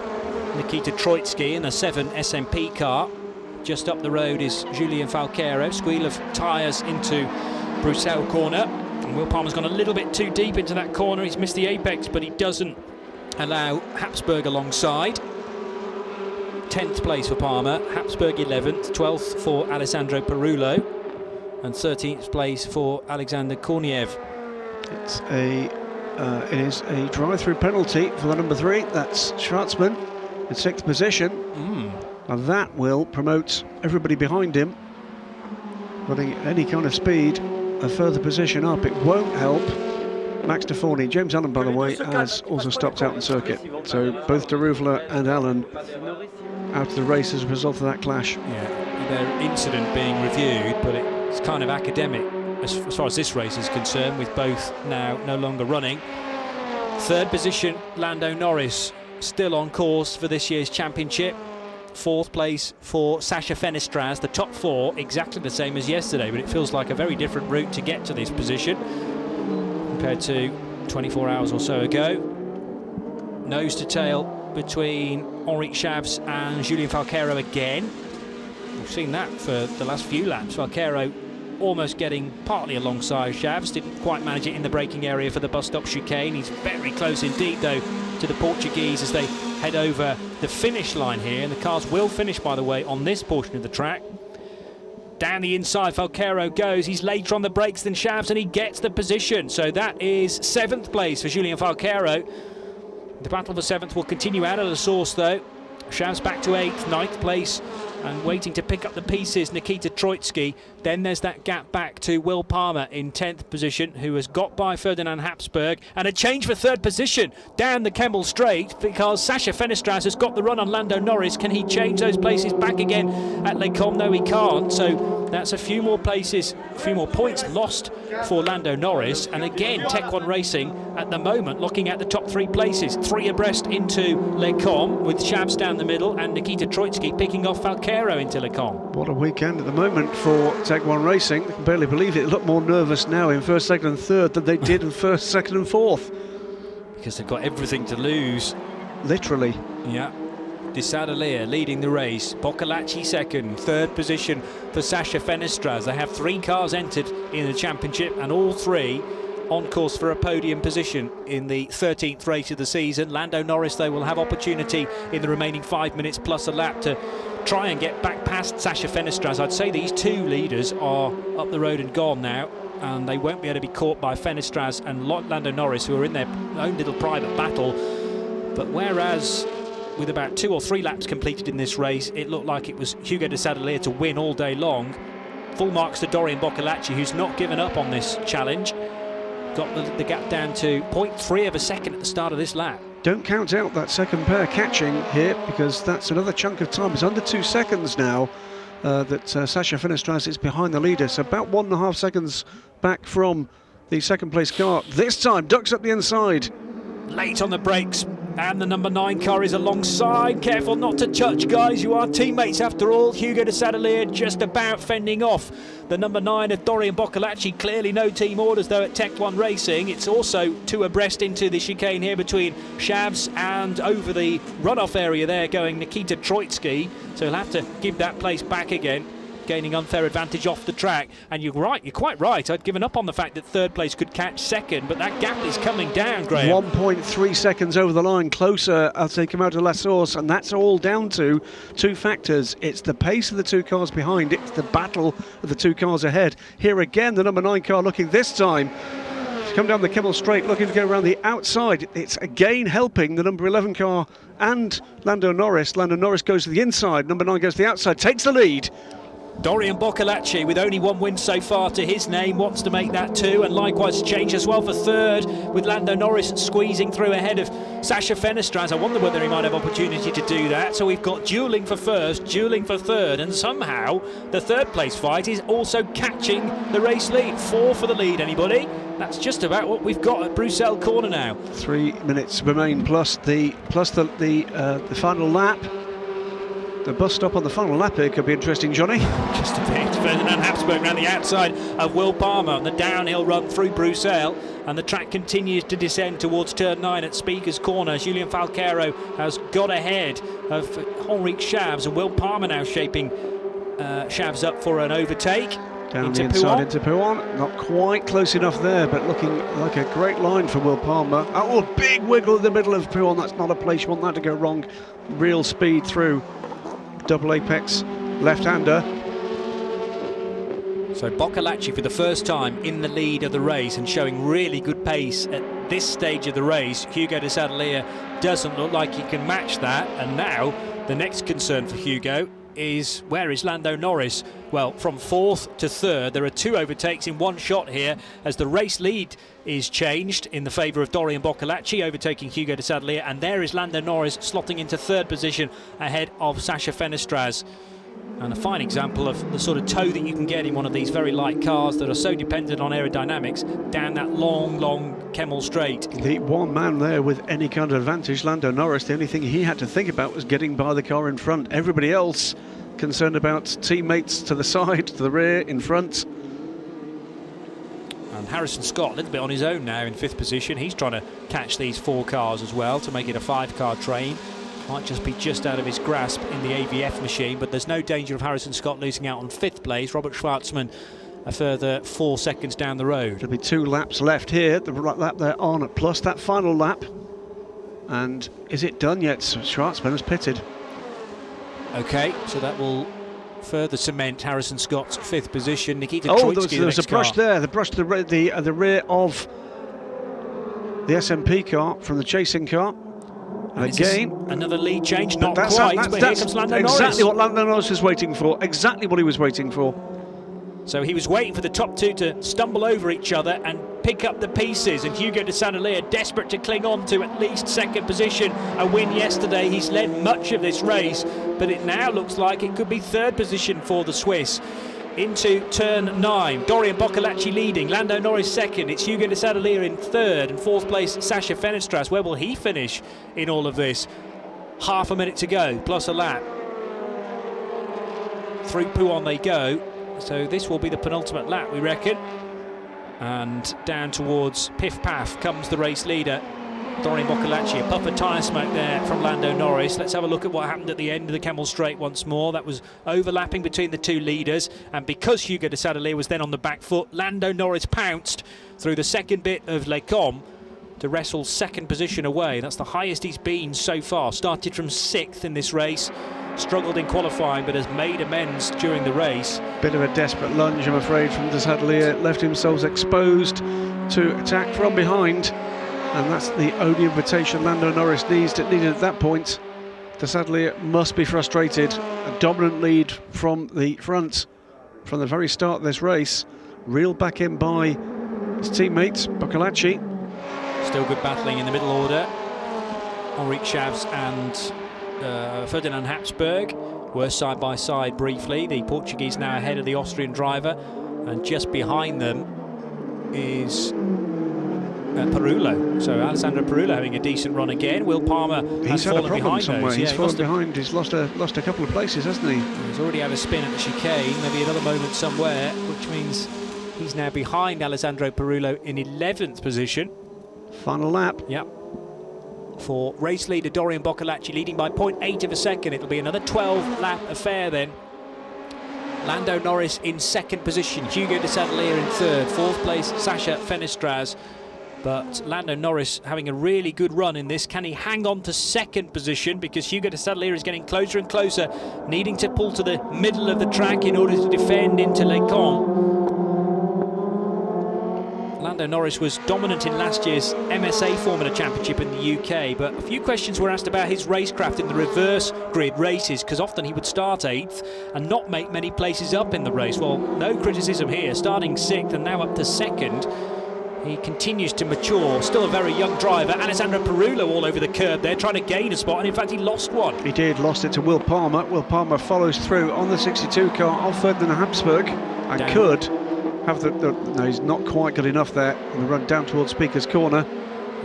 Nikita Troitsky in a 7 SMP car. Just up the road is Julien Falqueiro. Squeal of tyres into Bruxelles corner. And Will Palmer's gone a little bit too deep into that corner. He's missed the apex, but he doesn't allow Habsburg alongside. 10th place for Palmer, Habsburg 11th, 12th for Alessandro Perullo, and 13th place for Alexander Korniev. It is a drive-through penalty for the number 3. That's Schwartzman in 6th position. And that will promote everybody behind him running at any kind of speed a further position up. It won't help Max de Forny. James Allen, by the way, has also stopped out on circuit. So both De Ruyveler and Allen out of the race as a result of that clash. Yeah, their incident being reviewed, but it's kind of academic as far as this race is concerned, with both now no longer running. 3rd position, Lando Norris, still on course for this year's championship. 4th place for Sacha Fenestraz. The top 4 exactly the same as yesterday, but it feels like a very different route to get to this position compared to 24 hours or so ago. Nose to tail between Henrik Chavs and Julien Falqueiro again. We've seen that for the last few laps. Falqueiro almost getting partly alongside Chavs, didn't quite manage it in the braking area for the bus stop chicane. He's very close indeed, though, to the Portuguese as they head over the finish line here, and the cars will finish, by the way, on this portion of the track. Down the inside, Falqueiro goes. He's later on the brakes than Chavs, and he gets the position. So that is 7th place for Julien Falqueiro. The battle for 7th will continue out of the source, though. Chavs back to 8th, 9th place, and waiting to pick up the pieces, Nikita Troitsky. Then there's that gap back to Will Palmer in 10th position, who has got by Ferdinand Habsburg, and a change for 3rd position down the Kemmel Straight, because Sacha Fenestraz has got the run on Lando Norris. Can he change those places back again at Les Combes? No, he can't. So that's a few more places, a few more points lost for Lando Norris. And again, Tech 1 Racing at the moment looking at the top 3 places, 3 abreast into Les Combes, with Chavs down the middle and Nikita Troitsky picking off Falqueiro into Les Combes. What a weekend at the moment for Tech 1 Racing. I can barely believe it. They look more nervous now in 1st, 2nd and 3rd than they did in 1st, 2nd and 4th. Because they've got everything to lose. Literally. Yeah. De Sadalier leading the race. Boccolacci 2nd, 3rd position for Sacha Fenestraz. They have 3 cars entered in the championship, and all 3 on course for a podium position in the 13th race of the season. Lando Norris, though, will have opportunity in the remaining 5 minutes plus a lap to try and get back past Sacha Fenestraz. I'd say these two leaders are up the road and gone now, and they won't be able to be caught by Fenestraz and Lando Norris, who are in their own little private battle. But whereas with about 2 or 3 laps completed in this race, it looked like it was Hugo de Sadeleer to win all day long. Full marks to Dorian Boccolacci, who's not given up on this challenge. Got the gap down to 0.3 of a second at the start of this lap. Don't count out that second pair catching here, because that's another chunk of time. It's under 2 seconds now that Sacha Fenestraz is behind the leader, so about 1.5 seconds back from the second place car. This time ducks up the inside. Late on the brakes, and the number 9 car is alongside. Careful not to touch, guys. You are teammates after all. Hugo de Sadeleer just about fending off the number 9 of Dorian Boccolacci. Clearly no team orders though at Tech 1 Racing. It's also 2 abreast into the chicane here between Chavs and over the runoff area there going Nikita Troitsky. So he'll have to give that place back again, gaining unfair advantage off the track. And you're right, you're quite right. I'd given up on the fact that third place could catch second, but that gap is coming down, Graham. 1.3 seconds over the line, closer as they come out of La Source, and that's all down to 2 factors. It's the pace of the 2 cars behind, it's the battle of the 2 cars ahead. Here again, the number 9 car looking this time to come down the Kimmel Straight, looking to go around the outside. It's again helping the number 11 car and Lando Norris. Lando Norris goes to the inside, number 9 goes to the outside, takes the lead. Dorian Boccolacci, with only 1 win so far to his name, wants to make that 2, and likewise change as well for third, with Lando Norris squeezing through ahead of Sacha Fenestraz. I wonder whether he might have opportunity to do that. So we've got duelling for first, duelling for third, and somehow the third place fight is also catching the race lead. 4 for the lead, anybody? That's just about what we've got at Bruxelles Corner now. 3 minutes remain plus the final lap. The bus stop on the final lap here could be interesting, Johnny. Just a bit. Ferdinand Habsburg around the outside of Will Palmer on the downhill run through Bruxelles, and the track continues to descend towards turn 9 at Speaker's Corner. Julien Falcaro has got ahead of Henrik Chavs, and Will Palmer now shaping Chavs up for an overtake. Down the inside into Pouin, not quite close enough there, but looking like a great line for Will Palmer. Oh, a big wiggle in the middle of Pouin, that's not a place you want that to go wrong. Real speed through. Double apex left-hander. So Boccolacci for the first time in the lead of the race and showing really good pace at this stage of the race. Hugo de Sadeleer doesn't look like he can match that, and now the next concern for Hugo is, where is Lando Norris? Well, from 4th to 3rd, there are 2 overtakes in 1 shot here as the race lead is changed in the favour of Dorian Boccolacci, overtaking Hugo de Sadeleer, and there is Lando Norris slotting into 3rd position ahead of Sacha Fenestraz. And a fine example of the sort of tow that you can get in one of these very light cars that are so dependent on aerodynamics down that long Kemmel Straight. The one man there with any kind of advantage, Lando Norris, the only thing he had to think about was getting by the car in front. Everybody else concerned about teammates to the side, to the rear, in front. And Harrison Scott, a little bit on his own now in 5th position. He's trying to catch these 4 cars as well to make it a 5-car train. Might just be just out of his grasp in the AVF machine, but there's no danger of Harrison Scott losing out on 5th place. Robert Schwartzman a further 4 seconds down the road. There'll be 2 laps left here. The right lap there on, plus that final lap. And is it done yet? So Schwartzman has pitted. Okay, so that will further cement Harrison Scott's 5th position. Nikita Troitsky, there was a brush there. The brush to the rear of the SMP car from the chasing car. And again, another lead change, not quite, but here comes Lando Norris. Exactly what Lando Norris was waiting for, exactly what he was waiting for. So he was waiting for the top 2 to stumble over each other and pick up the pieces, and Hugo de Sadeleer desperate to cling on to at least 2nd position. A win yesterday, he's led much of this race, but it now looks like it could be 3rd position for the Swiss. Into turn 9, Dorian Boccolacci leading, Lando Norris 2nd, it's Hugo de Sadeleer in 3rd, and 4th place Sacha Fenestraz. Where will he finish in all of this? Half a minute to go, plus a lap. Through Pouin they go, so this will be the penultimate lap, we reckon. And down towards Piff Paff comes the race leader, Dorian Boccolacci, a puff of tyre smoke there from Lando Norris. Let's have a look at what happened at the end of the Camel Straight once more. That was overlapping between the two leaders, and because Hugo de Sadalier was then on the back foot, Lando Norris pounced through the second bit of Les Combes to wrestle second position away. That's the highest he's been so far. Started from 6th in this race, struggled in qualifying, but has made amends during the race. Bit of a desperate lunge, I'm afraid, from de Sadalier. Left himself exposed to attack from behind, and that's the only invitation Lando Norris needed at that point. De Sadalier must be frustrated. A dominant lead from the front from the very start of this race, reeled back in by his teammate Boccolacci. Still good battling in the middle order. Henrik Chavs and Ferdinand Habsburg were side by side briefly. The Portuguese now ahead of the Austrian driver, and just behind them is Perullo. So Alessandro Perullo having a decent run again. Will Palmer has fallen behind those. He's fallen behind. He's lost a couple of places, hasn't he? He's already had a spin at the chicane. Maybe another moment somewhere, which means he's now behind Alessandro Perullo in 11th position. Final lap. Yep. For race leader Dorian Boccolacci, leading by 0.8 of a second. It'll be another 12-lap affair then. Lando Norris in 2nd position, Hugo de Sadalier in 3rd, 4th place Sacha Fenestraz. But Lando Norris having a really good run in this. Can he hang on to 2nd position? Because Hugo de Sadalier is getting closer and closer, needing to pull to the middle of the track in order to defend into Les Combes. Lando Norris was dominant in last year's MSA Formula Championship in the UK, but a few questions were asked about his racecraft in the reverse grid races, because often he would start 8th and not make many places up in the race. Well, no criticism here, starting 6th and now up to 2nd. He continues to mature, still a very young driver. Alessandro Perullo all over the curb there, trying to gain a spot, and in fact he lost one. He did, lost it to Will Palmer. Will Palmer follows through on the 62 car of Ferdinand Habsburg, and Down. could have no, he's not quite good enough there on the run down towards Speaker's Corner.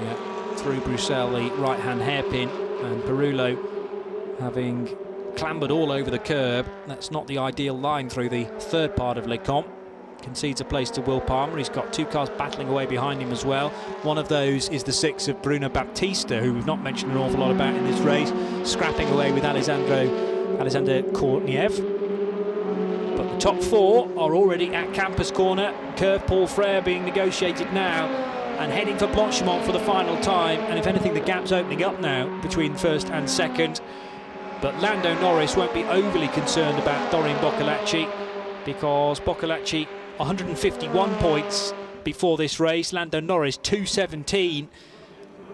Yeah, through Bruxelles, the right-hand hairpin, and Perullo having clambered all over the curb. That's not the ideal line through the 3rd part of Les Combes. Concedes a place to Will Palmer. He's got 2 cars battling away behind him as well. One of those is the 6 of Bruno Baptista, who we've not mentioned an awful lot about in this race, scrapping away with Alexander Courtniev. But the top 4 are already at Campus Corner. Curve Paul Frere being negotiated now, and heading for Blanchimont for the final time. And if anything, the gap's opening up now between 1st and 2nd. But Lando Norris won't be overly concerned about Dorian Boccolacci, because Boccolacci 151 points before this race, Lando Norris 217,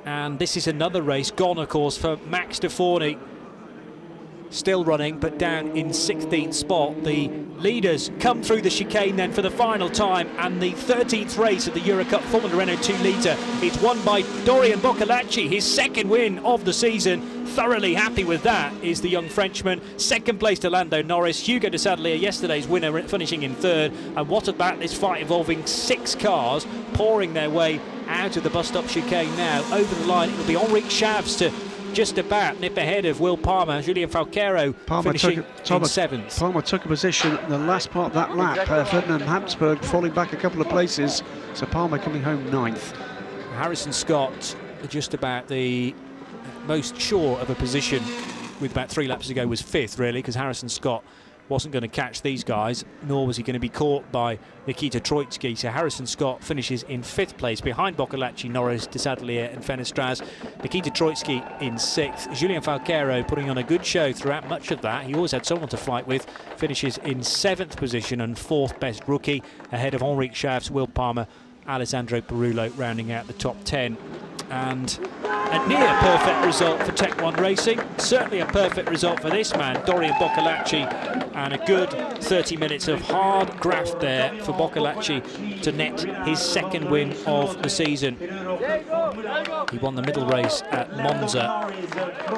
and this is another race gone, of course, for Max de Forny. Still running, but down in 16th spot. The leaders come through the chicane then for the final time, and the 13th race of the Eurocup Formula Renault 2 litre. It's won by Dorian Boccolacci, his 2nd win of the season. Thoroughly happy with that is the young Frenchman. 2nd place to Lando Norris. Hugo de Sadalier, yesterday's winner, finishing in 3rd. And what about this fight involving 6 cars pouring their way out of the bus stop chicane now? Over the line, it'll be Henrik Chavs to just about nip ahead of Will Palmer. Julien Falquero finishing in 7th. Palmer took a position in the last part of that lap. Ferdinand Habsburg falling back a couple of places, so Palmer coming home 9th. Harrison Scott just about the most sure of a position with about 3 laps to go was 5th, really, because Harrison Scott wasn't going to catch these guys, nor was he going to be caught by Nikita Troitsky. So Harrison Scott finishes in 5th place behind Boccolacci, Norris, de Sadalier and Fenestraz. Nikita Troitsky in 6th. Julien Falquero putting on a good show throughout much of that. He always had someone to fight with. Finishes in 7th position and 4th best rookie, ahead of Henrik Chavs, Will Palmer, Alessandro Perullo rounding out the top 10. And a near perfect result for Tech 1 Racing. Certainly a perfect result for this man, Dorian Boccolacci, and a good 30 minutes of hard graft there for Boccolacci to net his 2nd win of the season. He won the middle race at Monza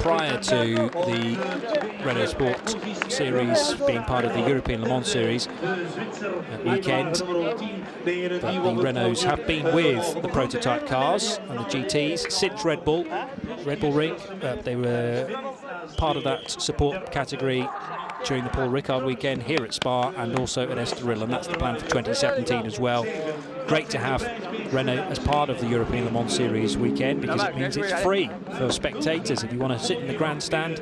prior to the Renault Sport Series being part of the European Le Mans Series at weekend. But the Renaults have been with the prototype cars and the GTs since Red Bull Ring. They were part of that support category during the Paul Ricard weekend here at Spa and also at Estoril, and that's the plan for 2017 as well. Great to have Renault as part of the European Le Mans Series weekend, because it means it's free for spectators. If you want to sit in the grandstand,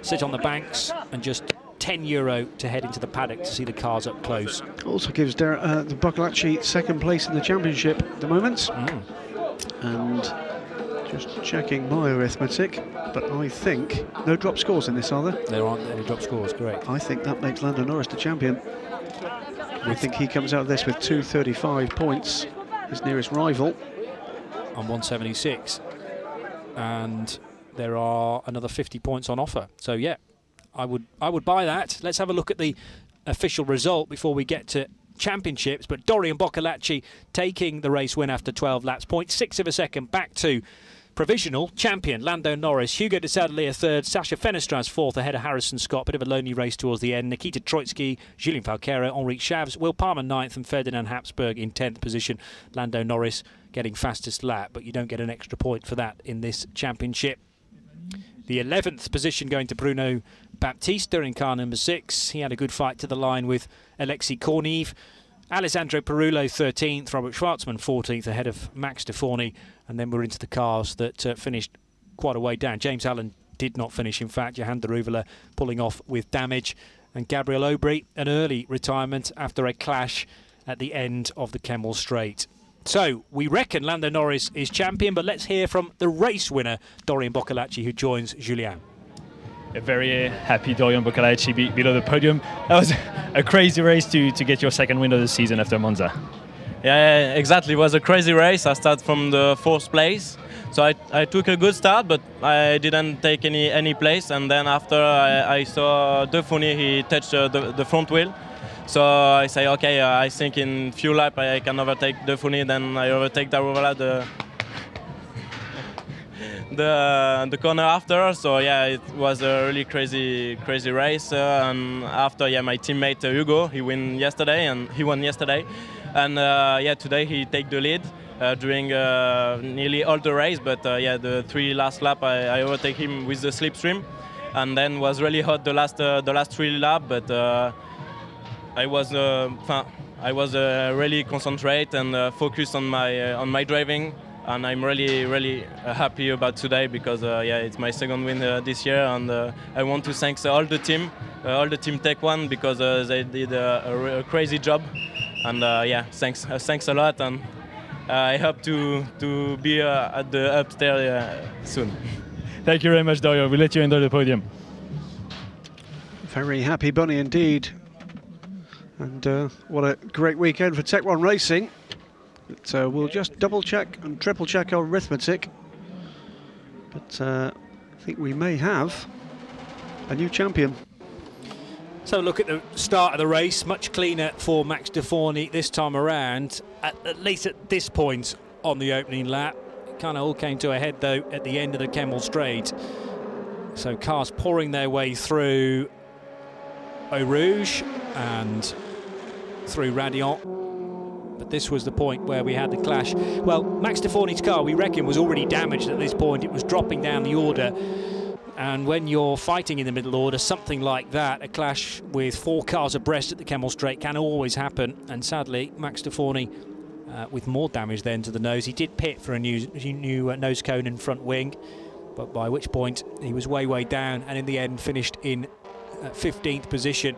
sit on the banks, and just €10 to head into the paddock to see the cars up close. Also gives the Boccolacci second place in the championship at the moment. And just checking my arithmetic, but I think no drop scores in this, are there? There aren't any drop scores, correct. I think that makes Lando Norris the champion. I think he comes out of this with 235 points, his nearest rival on 176, and there are another 50 points on offer. So yeah, I would buy that. Let's have a look at the official result before we get to championships. But Dorian Boccolacci taking the race win after 12 laps, 0.6 of a second back to provisional champion Lando Norris. Hugo de Sadeleer third, Sacha Fenestras fourth ahead of Harrison Scott. Bit of a lonely race towards the end. Nikita Troitsky, Julien Falquero, Henri Chavs, Will Palmer ninth, and Ferdinand Habsburg in 10th position. Lando Norris getting fastest lap, but you don't get an extra point for that in this championship. The 11th position going to Bruno Baptista in car number 6. He had a good fight to the line with Alexis Corneve. Alessandro Perullo 13th, Robert Schwartzman 14th ahead of Max Stefani, and then we're into the cars that finished quite a way down. James Allen did not finish, in fact. Johan de Ruvela pulling off with damage, and Gabriel Aubry an early retirement after a clash at the end of the Kemmel Straight. So we reckon Lando Norris is champion, but let's hear from the race winner, Dorian Boccolacci, who joins Julien. A very happy Dorian Boccolacci below the podium. That was a crazy race to get your second win of the season after Monza. Yeah, exactly. It was a crazy race. I started from the 4th place. So I took a good start, but I didn't take any place. And then after I saw Defoni, he touched the front wheel. So I say, okay, I think in few laps I can overtake Defoni, then I overtake Daruvala the corner after. So yeah, it was a really crazy race. And after, yeah, my teammate Hugo, he won yesterday, and yeah, today he take the lead during nearly all the race. But yeah, the 3 last lap I overtake him with the slipstream, and then was really hot the last 3 lap. But I was really concentrate and focused on my driving, and I'm really happy about today, because yeah, it's my second win this year, and I want to thank all the team Tech One, because they did a crazy job, and yeah, thanks a lot, and I hope to be at the upstairs soon. Thank you very much, Dorian. We'll let you enjoy the podium. Very happy bunny indeed. And what a great weekend for Tech One Racing. But we'll just double check and triple check our arithmetic. But I think we may have a new champion. So look at the start of the race, much cleaner for Max Stefani this time around, at least at this point on the opening lap. It kind of all came to a head though at the end of the Kemmel Straight. So cars pouring their way through Eau Rouge and through Raidillon, but this was the point where we had the clash. Well, Max Stefani's car, we reckon, was already damaged at this point. It was dropping down the order, and when you're fighting in the middle order, something like that, a clash with 4 cars abreast at the Kemmel Straight, can always happen. And sadly, Max Stefani with more damage then to the nose. He did pit for a new nose cone and front wing, but by which point he was way down, and in the end finished in 15th position.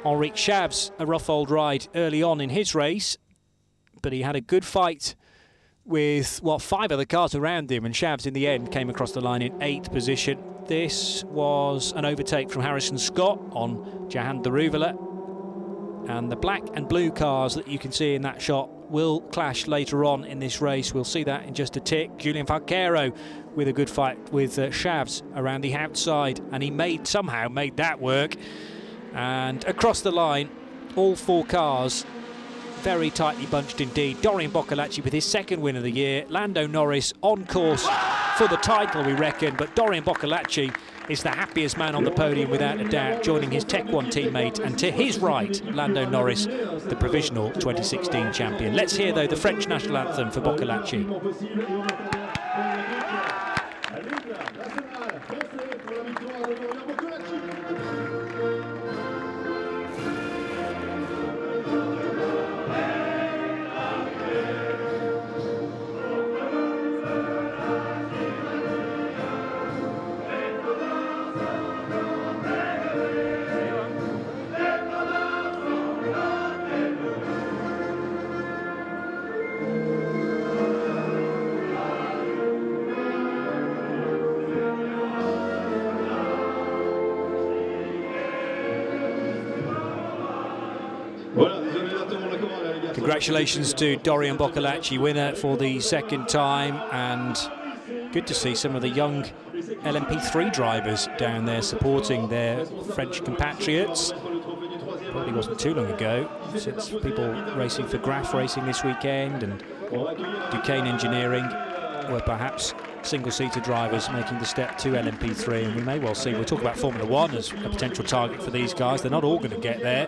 Henri Chavs, a rough old ride early on in his race, but he had a good fight with, well, 5 other cars around him, and Chavs in the end came across the line in 8th position. This was an overtake from Harrison Scott on Johan de Ruvela, and the black and blue cars that you can see in that shot will clash later on in this race. We'll see that in just a tick. Julien Falquero with a good fight with Chavs around the outside, and he somehow made that work. And across the line, all 4 cars very tightly bunched indeed. Dorian Boccolacci with his second win of the year. Lando Norris on course for the title, we reckon, but Dorian Boccolacci is the happiest man on the podium without a doubt, joining his Tech One teammate, and to his right, Lando Norris, the provisional 2016 champion. Let's hear, though, the French national anthem for Boccolacci. Congratulations to Dorian Boccolacci, winner for the second time, and good to see some of the young LMP3 drivers down there supporting their French compatriots. Probably wasn't too long ago since people racing for Graf Racing this weekend and Duquesne Engineering were perhaps single-seater drivers making the step to LMP3, and we may well see, we'll talk about Formula 1 as a potential target for these guys. They're not all going to get there,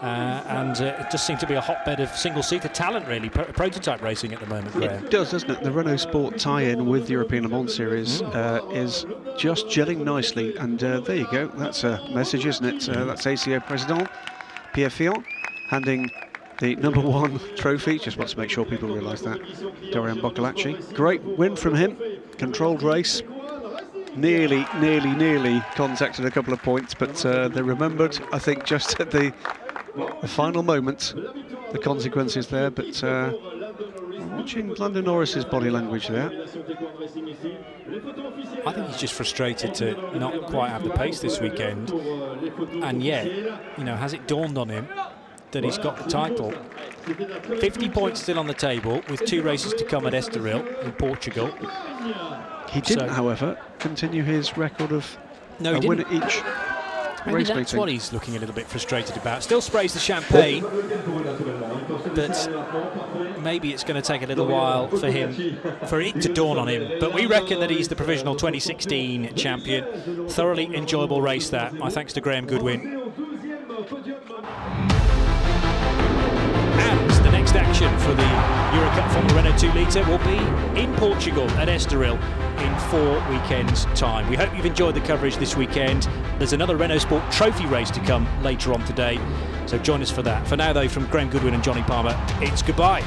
and it just seems to be a hotbed of single-seater talent, really, prototype racing at the moment, Graham. It does, doesn't it? The Renault Sport tie-in with the European Le Mans Series is just gelling nicely, and there you go, that's a message, isn't it? That's ACO President Pierre Fillon handing the #1 trophy. Just wants to make sure people realise that. Dorian Boccolacci, great win from him. Controlled race, nearly contacted a couple of points, but they remembered, I think, just at the final moment, the consequences there. But watching Lando Norris's body language there, I think he's just frustrated to not quite have the pace this weekend, and yet, you know, has it dawned on him that he's got the title? 50 points still on the table with 2 races to come at Estoril in Portugal. He didn't, however, continue his record of a win at each Maybe race that's meeting. what he's looking a little bit frustrated about. Still sprays the champagne, but maybe it's going to take a little while for it to dawn on him. But we reckon that he's the provisional 2016 champion. Thoroughly enjoyable race that. My thanks to Graham Goodwin. And the next action for the Eurocup Formula Renault 2 litre will be in Portugal at Estoril in 4 weekends' time. We hope you've enjoyed the coverage this weekend. There's another Renault Sport Trophy race to come later on today, so join us for that. For now, though, from Graham Goodwin and Johnny Palmer, it's goodbye.